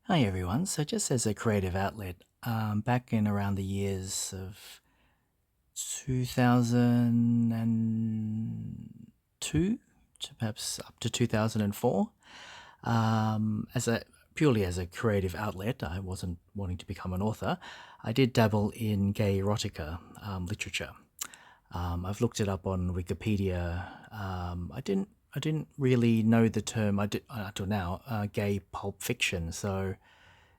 Hi everyone. So just as a creative outlet, back in around the years of 2002 to perhaps up to 2004, as a purely as a creative outlet, I wasn't wanting to become an author. I did dabble in gay erotica literature. I've looked it up on Wikipedia. I didn't really know the term. I did until now. Gay pulp fiction. So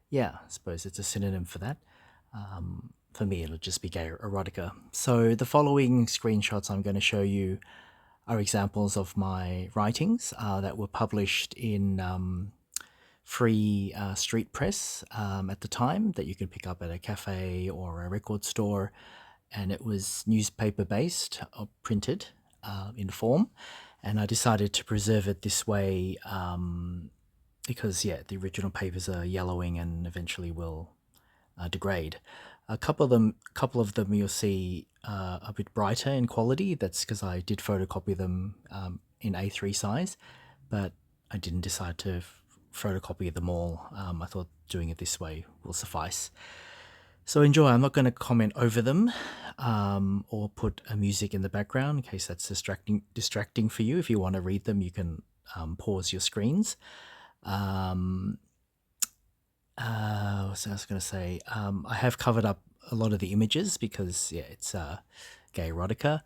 yeah, I suppose it's a synonym for that. For me, it'll just be gay erotica. So the following screenshots I'm going to show you are examples of my writings that were published in free street press at the time that you could pick up at a cafe or a record store. And it was newspaper based or printed in form. And I decided to preserve it this way because, yeah, the original papers are yellowing and eventually will degrade. A couple of them you'll see a bit brighter in quality. That's because I did photocopy them in A3 size, but I didn't decide to photocopy them all. I thought doing it this way will suffice. So enjoy. I'm not going to comment over them or put a music in the background in case that's distracting for you. If you want to read them, you can pause your screens. Um, what I was going to say? I have covered up a lot of the images because, yeah, it's gay erotica,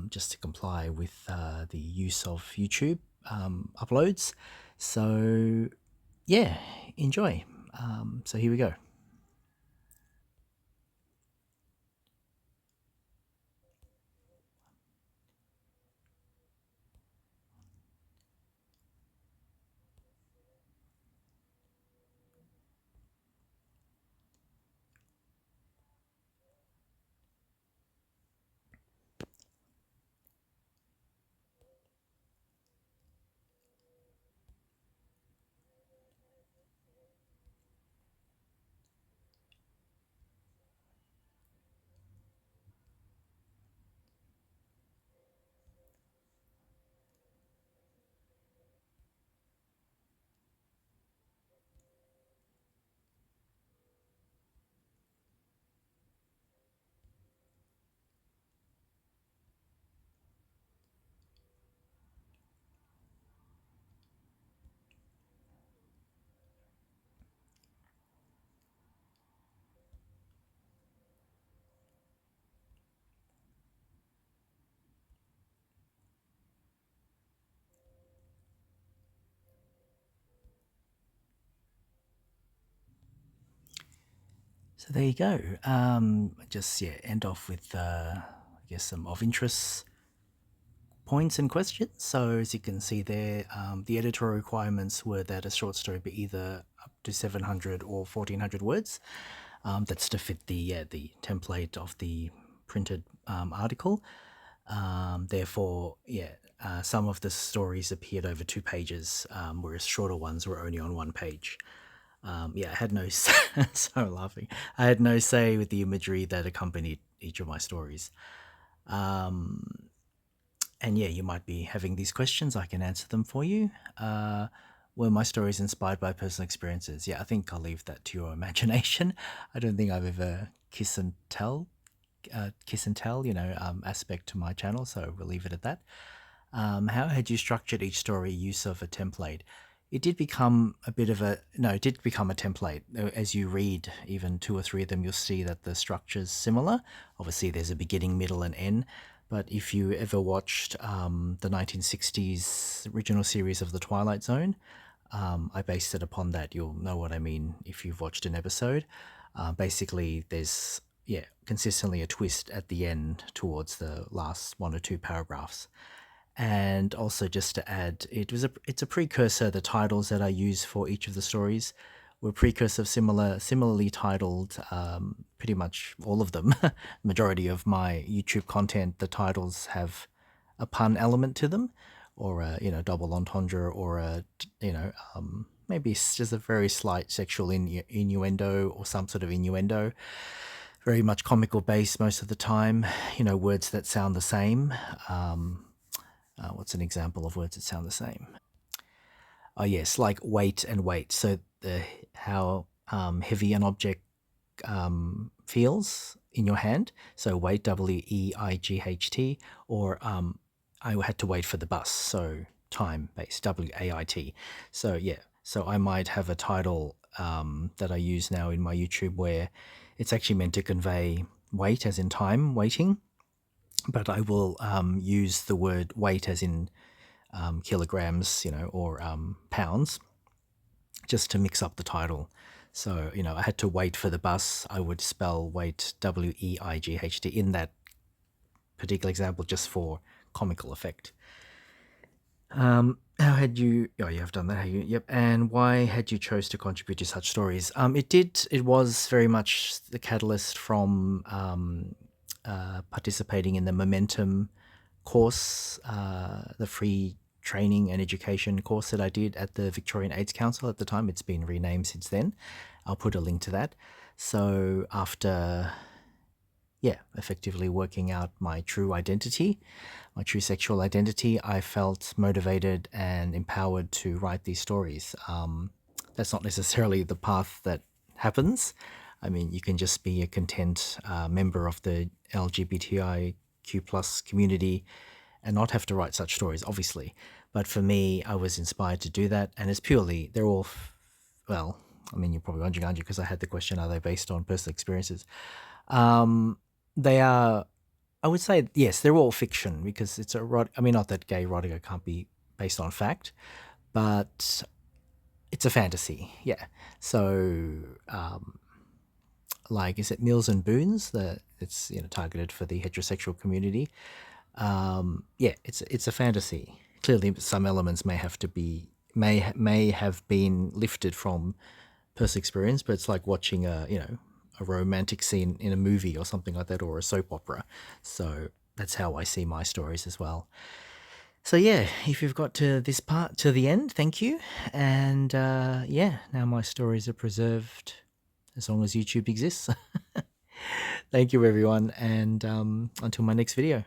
just to comply with the use of YouTube uploads. So, yeah, enjoy. So, here we go. So, there you go. Just, yeah, end off with, I guess, some of interest points and questions. So as you can see there, the editorial requirements were that a short story be either up to 700 or 1400 words. That's to fit the template of the printed article. Therefore, yeah, some of the stories appeared over 2 pages, whereas shorter ones were only on 1 page. Yeah, I had no so laughing. I had no say with the imagery that accompanied each of my stories. And yeah, you might be having these questions. I can answer them for you. Were my stories inspired by personal experiences? Yeah, I think I'll leave that to your imagination. I don't think I've ever kiss and tell, aspect to my channel. So we'll leave it at that. How had you structured each story use of a template? It did become a bit of a no. It did become a template. As you read even two or three of them, you'll see that the structure's similar. Obviously, there's a beginning, middle, and end. But if you ever watched the 1960s original series of The Twilight Zone, I based it upon that. You'll know what I mean if you've watched an episode. Basically, there's consistently a twist at the end towards the last one or two paragraphs. And also, just to add, it's a precursor. The titles that I use for each of the stories were precursor of similarly titled. Pretty much all of them, majority of my YouTube content, the titles have a pun element to them, or a double entendre, or maybe it's just a very slight sexual innuendo or some sort of innuendo. Very much comical based most of the time. Words that sound the same. What's an example of words that sound the same? Oh, yes, like wait and wait. So the how heavy an object feels in your hand. So weight, WEIGHT, or I had to wait for the bus. So time based, WAIT. So yeah, so I might have a title that I use now in my YouTube where it's actually meant to convey weight as in time, waiting, but I will use the word weight as in kilograms, or pounds, just to mix up the title. So, I had to wait for the bus. I would spell wait, WEIGHT, in that particular example just for comical effect. How had you? Oh, you have done that. Yep. And why had you chose to contribute to such stories? It was very much the catalyst from participating in the Momentum course, the free training and education course that I did at the Victorian AIDS Council at the time. It's been renamed since then. I'll put a link to that. So after, effectively working out my true identity, my true sexual identity, I felt motivated and empowered to write these stories. That's not necessarily the path that happens. I mean, you can just be a content member of the LGBTIQ plus community and not have to write such stories, obviously. But for me, I was inspired to do that, and it's purely, they're all, well, I mean, you're probably wondering, aren't you? Because I had the question, are they based on personal experiences? They are, I would say, yes, they're all fiction because it's I mean, not that gay erotica can't be based on fact, but it's a fantasy, yeah. So, like, is it Meals and Boons? It's targeted for the heterosexual community. Yeah, it's a fantasy. Clearly, some elements may have been lifted from personal experience, but it's like watching a romantic scene in a movie or something like that, or a soap opera. So that's how I see my stories as well. So yeah, if you've got to this part, to the end, thank you. And now my stories are preserved as long as YouTube exists. Thank you, everyone, and until my next video.